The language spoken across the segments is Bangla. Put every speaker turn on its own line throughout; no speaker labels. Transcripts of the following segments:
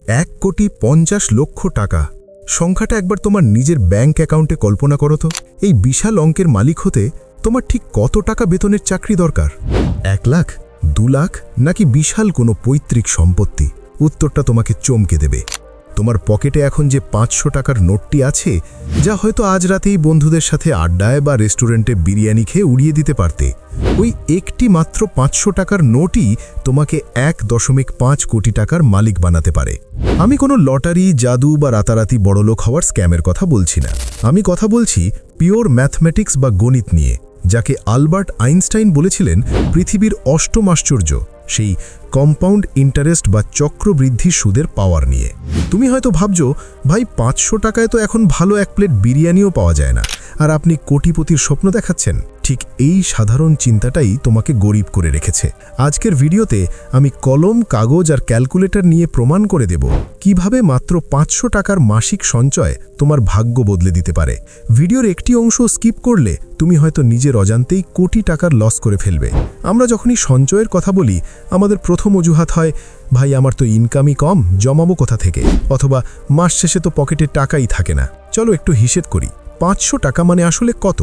1,50,00,000 টাকা। সংখ্যাটা একবার তোমার নিজের ব্যাংক অ্যাকাউন্টে কল্পনা করো তো। এই বিশাল অঙ্কের মালিক হতে তোমার ঠিক কত টাকা বেতনের চাকরি দরকার? 1 লাখ, 2 লাখ, নাকি বিশাল কোনো পৈতৃক সম্পত্তি? উত্তরটা তোমাকে চমকে দেবে। তোমার পকেটে এখন যে 500 টাকার নোটটি আছে, যা হয়তো আজ রাতেই বন্ধুদের সাথে আড্ডায় বা রেস্টুরেন্টে বিরিয়ানি খেয়ে উড়িয়ে দিতে পারতে, ওই একটি মাত্র 500 টাকার নোটই তোমাকে 1.5 কোটি টাকার মালিক বানাতে পারে। আমি কোনো লটারি, জাদু বা রাতারাতি বড়লোক হওয়ার স্ক্যামের কথা বলছি না। আমি কথা বলছি পিওর ম্যাথমেটিক্স বা গণিত নিয়ে, যাকে আলবার্ট আইনস্টাইন বলেছিলেন পৃথিবীর অষ্টম আশ্চর্য, সেই কম্পাউন্ড ইন্টারেস্ট বা চক্রবৃদ্ধি সুদের পাওয়ার নিয়ে। তুমি হয়তো ভাবছো, ভাই 500 টাকায় তো এখন ভালো এক প্লেট বিরিয়ানিও পাওয়া যায় না, আর আপনি কোটিপতির স্বপ্ন দেখাচ্ছেন। ঠিক এই সাধারণ চিন্তাটাই তোমাকে গরিব করে রেখেছে। আজকের ভিডিওতে আমি কলম, কাগজ আর ক্যালকুলেটর নিয়ে প্রমাণ করে দেব কিভাবে মাত্র 500 টাকার মাসিক সঞ্চয় তোমার ভাগ্য বদলে দিতে পারে। ভিডিওর একটি অংশ স্কিপ করলে তুমি হয়তো নিজের অজান্তেই কোটি টাকার লস করে ফেলবে। আমরা যখনই সঞ্চয়ের কথা বলি, আমাদের প্রথম অজুহাত হয়, ভাই আমার তো ইনকামই কম, জমাবো কোথা থেকে, অথবা মাস শেষে তো পকেটে টাকাই থাকে না। চলো একটু হিসেব করি। 500 টাকা মানে আসলে কত?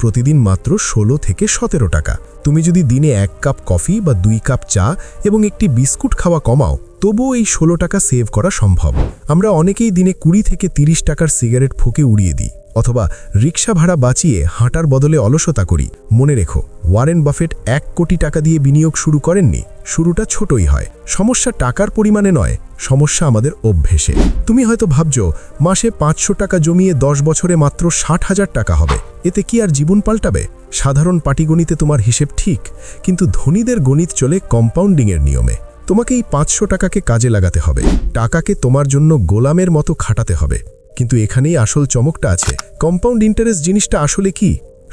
প্রতিদিন মাত্র 16 থেকে 17 টাকা। তুমি যদি দিনে 1 কাপ কফি বা 2 কাপ চা এবং একটি বিস্কুট খাওয়া কমাও, তবুও এই 16 টাকা সেভ করা সম্ভব। আমরা অনেকেই দিনে 20 থেকে 30 টাকার সিগারেট ফুঁকে উড়িয়ে দিই, অথবা রিক্সা ভাড়া বাঁচিয়ে হাঁটার বদলে অলসতা করি। মনে রেখো, ওয়ারেন বাফেট 1 কোটি টাকা দিয়ে বিনিয়োগ শুরু করেননি। শুরুটা ছোটই হয়। সমস্যা টাকার পরিমাণে নয়, সমস্যা আমাদের অভ্যেসে। তুমি হয়তো ভাবছো, মাসে 500 টাকা জমিয়ে 10 বছরে মাত্র 60,000 টাকা হবে, এতে কি আর জীবন পাল্টাবে? সাধারণ পাটিগণিতে তোমার হিসেব ঠিক, কিন্তু ধনীদের গণিত চলে কম্পাউন্ডিংয়ের নিয়মে। তোমাকে এই 500 টাকাকে কাজে লাগাতে হবে। টাকাকে তোমার জন্য গোলামের মতো খাটাতে হবে। কিন্তু এখানেই আসল চমকটা আছে। কম্পাউন্ড ইন্টারেস্ট জিনিসটা আসলে কি?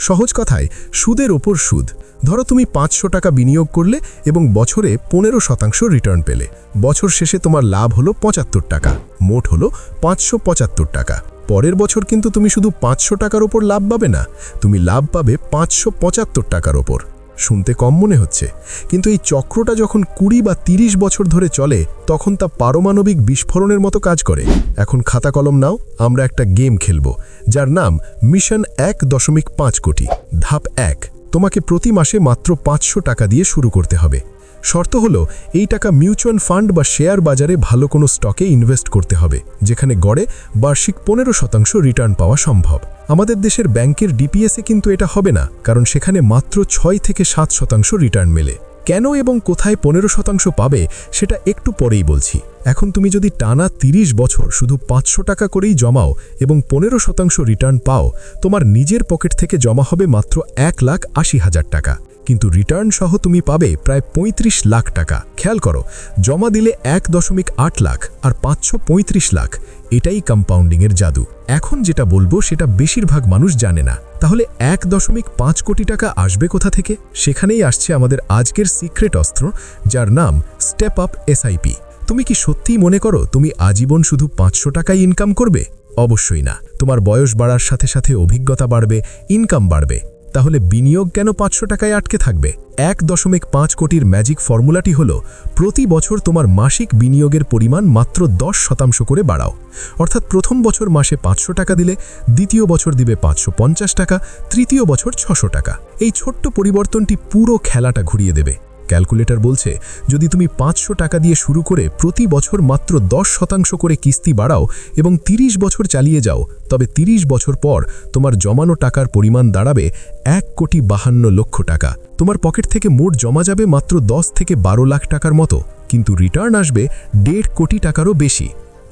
সহজ কথায়, সুদের ওপর সুদ। ধরো তুমি 500 টাকা বিনিয়োগ করলে এবং বছরে 15% রিটার্ন পেলে। বছর শেষে তোমার লাভ হলো 75 টাকা, মোট হলো 575 টাকা। পরের বছর কিন্তু তুমি শুধু 500 টাকার ওপর লাভ পাবে না, তুমি লাভ পাবে 575 টাকার ওপর। শুনতে কম মনে হচ্ছে, কিন্তু এই চক্রটা যখন 20 বা 30 বছর ধরে চলে, তখন তা পারমাণবিক বিস্ফোরণের মতো কাজ করে। এখন খাতা কলম নাও, আমরা একটা গেম খেলব, যার নাম মিশন 1.5 কোটি। ধাপ 1, তোমাকে প্রতি মাসে মাত্র 500 টাকা দিয়ে শুরু করতে হবে। শর্ত হলো, এই টাকা মিউচুয়াল ফান্ড বা শেয়ার বাজারে ভালো কোনো স্টকে ইনভেস্ট করতে হবে, যেখানে গড়ে বার্ষিক 15% রিটার্ন পাওয়া সম্ভব। আমাদের দেশের ব্যাংকের ডিপিএসে কিন্তু এটা হবে না, কারণ সেখানে মাত্র 6 থেকে 7% রিটার্ন মেলে। কেন এবং কোথায় 15% পাবে সেটা একটু পরেই বলছি। এখন তুমি যদি টানা 30 বছর শুধু 500 টাকা করেই জমাও এবং 15% রিটার্ন পাও, তোমার নিজের পকেট থেকে জমা হবে মাত্র 1,80,000 টাকা। কিন্তু রিটার্ন সহ তুমি পাবে প্রায় 35 লাখ টাকা। খেয়াল করো, জমা দিলে 1.8 লাখ আর 535 লাখ। এটাই কম্পাউন্ডিংয়ের জাদু। এখন যেটা বলবো সেটা বেশিরভাগ মানুষ জানে না। তাহলে 1.5 কোটি টাকা আসবে কোথা থেকে? সেখানেই আসছে আমাদের আজকের সিক্রেট অস্ত্র, যার নাম স্টেপ আপ এসআইপি। তুমি কি সত্যিই মনে করো তুমি আজীবন শুধু 500 টাকাই ইনকাম করবে? অবশ্যই না। তোমার বয়স বাড়ার সাথে সাথে অভিজ্ঞতা বাড়বে, ইনকাম বাড়বে। তাহলে বিনিয়োগ কেন 500 টাকায় আটকে থাকবে? 1.5 কোটির ম্যাজিক ফর্মুলাটি হলো, প্রতি বছর তোমার মাসিক বিনিয়োগের পরিমাণ মাত্র 10% করে বাড়াও। অর্থাৎ প্রথম বছর মাসে 500 টাকা দিলে, দ্বিতীয় বছর দিবে 550 টাকা, তৃতীয় বছর 600 টাকা। এই ছোট্ট পরিবর্তনটি পুরো খেলাটা ঘুরিয়ে দেবে। ক্যালকুলেটর বলছে, যদি তুমি 500 টাকা দিয়ে শুরু করে প্রতি বছর মাত্র 10% করে কিস্তি বাড়াও এবং 30 বছর চালিয়ে যাও, তবে 30 বছর পর তোমার জমানো টাকার পরিমাণ দাঁড়াবে 1,52,00,000 টাকা। তোমার পকেট থেকে মোট জমা যাবে মাত্র 10 থেকে 12 লাখ টাকার মতো, কিন্তু রিটার্ন আসবে 1.5 কোটি টাকারও বেশি।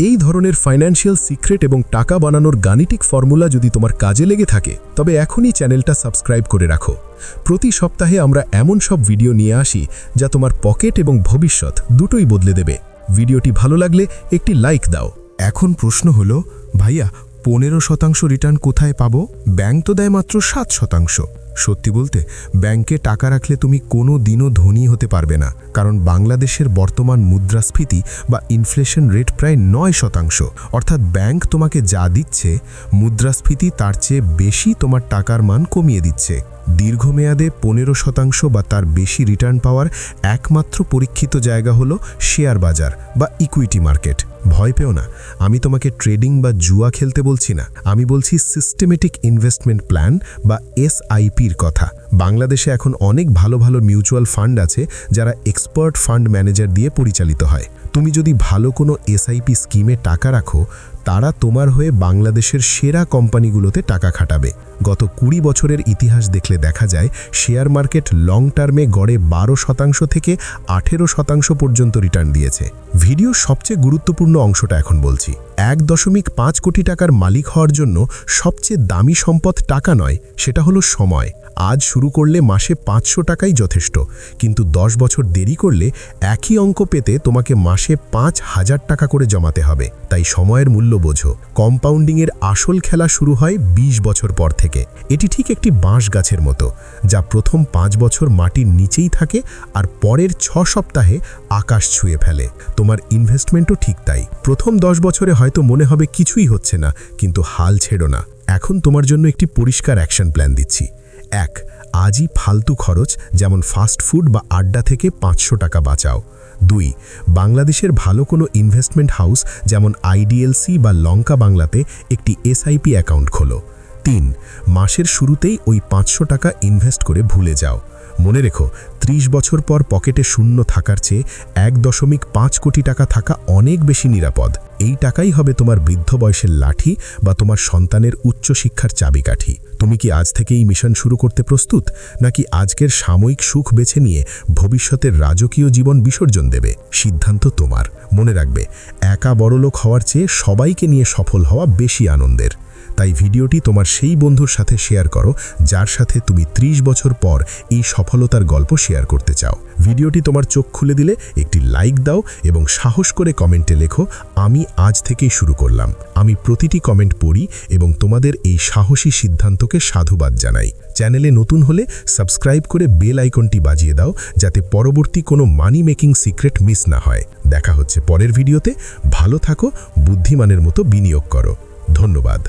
এই ধরনের ফাইন্যান্সিয়াল সিক্রেট এবং টাকা বানানোর গাণিতিক ফর্মুলা যদি তোমার কাজে লেগে থাকে, তবে এখনই চ্যানেলটা সাবস্ক্রাইব করে রাখো। প্রতি সপ্তাহে আমরা এমন সব ভিডিও নিয়ে আসি যা তোমার পকেট এবং ভবিষ্যৎ দুটোই বদলে দেবে। ভিডিওটি ভালো লাগলে একটি লাইক দাও। এখন প্রশ্ন হলো, ভাইয়া 15% রিটার্ন কোথায় পাবো? ব্যাংক তো দেয় মাত্র 7%। সত্যি বলতে, ব্যাংকে টাকা রাখলে তুমি কোনো দিনও ধনী হতে পারবে না, কারণ বাংলাদেশের বর্তমান মুদ্রাস্ফীতি বা ইনফ্লেশন রেট প্রায় 9%। অর্থাৎ ব্যাংক তোমাকে যা দিচ্ছে, মুদ্রাস্ফীতি তার চেয়ে বেশি তোমার টাকার মান কমিয়ে দিচ্ছে। দীর্ঘমেয়াদে 15% বা তার বেশি রিটার্ন পাওয়ার একমাত্র পরীক্ষিত জায়গা হলো শেয়ার বাজার বা ইকুইটি মার্কেট। ভয় পেও না, আমি তোমাকে ট্রেডিং বা জুয়া খেলতে বলছি না, আমি বলছি সিস্টেমেটিক ইনভেস্টমেন্ট প্ল্যান বা SIPর কথা। বাংলাদেশে এখন অনেক ভালো ভালো মিউচুয়াল ফান্ড আছে যারা এক্সপার্ট ফান্ড ম্যানেজার দিয়ে পরিচালিত হয়। তুমি যদি ভালো কোনো SIP স্কিমে টাকা রাখো, তারা তোমার হয়ে বাংলাদেশের সেরা কোম্পানিগুলোতে টাকা খাটাবে। গত 20 বছরের ইতিহাস দেখলে দেখা যায় শেয়ার মার্কেট লং টার্মে গড়ে 12% থেকে 18% পর্যন্ত রিটার্ন দিয়েছে। ভিডিওর সবচেয়ে গুরুত্বপূর্ণ অংশটা এখন বলছি। 1.5 কোটি টাকার মালিক হওয়ার জন্য সবচেয়ে দামি সম্পদ টাকা নয়, সেটা হলো সময়। আজ শুরু করলে মাসে 500 টাকাই যথেষ্ট, কিন্তু 10 বছর দেরি করলে একই অঙ্ক পেতে তোমাকে মাসে 5,000 টাকা করে জমাতে হবে। তাই সময়ের মূল্য বোঝো। কম্পাউন্ডিংয়ের আসল খেলা শুরু হয় 20 বছর পর থেকে। এটি ঠিক একটি বাঁশ গাছের মতো, যা প্রথম 5 বছর মাটির নিচেই থাকে আর পরের 6 সপ্তাহে আকাশ ছুঁয়ে ফেলে। তোমার ইনভেস্টমেন্টও ঠিক তাই। প্রথম 10 বছরে হয়তো মনে হবে কিছুই হচ্ছে না, কিন্তু হাল ছেড়ো না। এখন তোমার জন্য একটি পরিষ্কার অ্যাকশন প্ল্যান দিচ্ছি। 1. আজই ফালতু খরচ যেমন ফাস্ট ফুড বা আড্ডা থেকে 500 টাকা বাঁচাও। 2. বাংলাদেশের ভালো কোনো ইনভেস্টমেন্ট হাউস যেমন IDLC বা লঙ্কা বাংলাতে একটি SIP অ্যাকাউন্ট খোলো। 3. মাসের শুরুতেই ওই 500 টাকা ইনভেস্ট করে ভুলে যাও। মনে রেখো, 30 বছর পর পকেটে শূন্য থাকার চেয়ে 1.5 কোটি টাকা থাকা অনেক বেশি নিরাপদ। এই টাকাই হবে তোমার বৃদ্ধ বয়সের লাঠি বা তোমার সন্তানের উচ্চশিক্ষার চাবিকাঠি। তুমি কি আজ থেকেই মিশন শুরু করতে প্রস্তুত, নাকি আজকের সাময়িক সুখ বেছে নিয়ে ভবিষ্যতের রাজকীয় জীবন বিসর্জন দেবে? সিদ্ধান্ত তোমার। মনে রাখবে, একা বড়লোক হওয়ার চেয়ে সবাইকে নিয়ে সফল হওয়া বেশি আনন্দের। তাই ভিডিওটি তোমার সেই বন্ধুর সাথে শেয়ার করো যার সাথে তুমি 30 বছর পর এই সফলতার গল্প শেয়ার করতে চাও। ভিডিওটি তোমার চোখ খুলে দিলে একটি লাইক দাও এবং সাহস করে কমেন্টে লেখো, আমি আজ থেকেই শুরু করলাম। আমি প্রতিটি কমেন্ট পড়ি এবং তোমাদের এই সাহসী সিদ্ধান্তকে সাধুবাদ জানাই। চ্যানেলে নতুন হলে সাবস্ক্রাইব করে বেল আইকনটি বাজিয়ে দাও, যাতে পরবর্তী কোনো মানি মেকিং সিক্রেট মিস না হয়। দেখা হচ্ছে পরের ভিডিওতে। ভালো থাকো, বুদ্ধিমানের মতো বিনিয়োগ করো। ধন্যবাদ।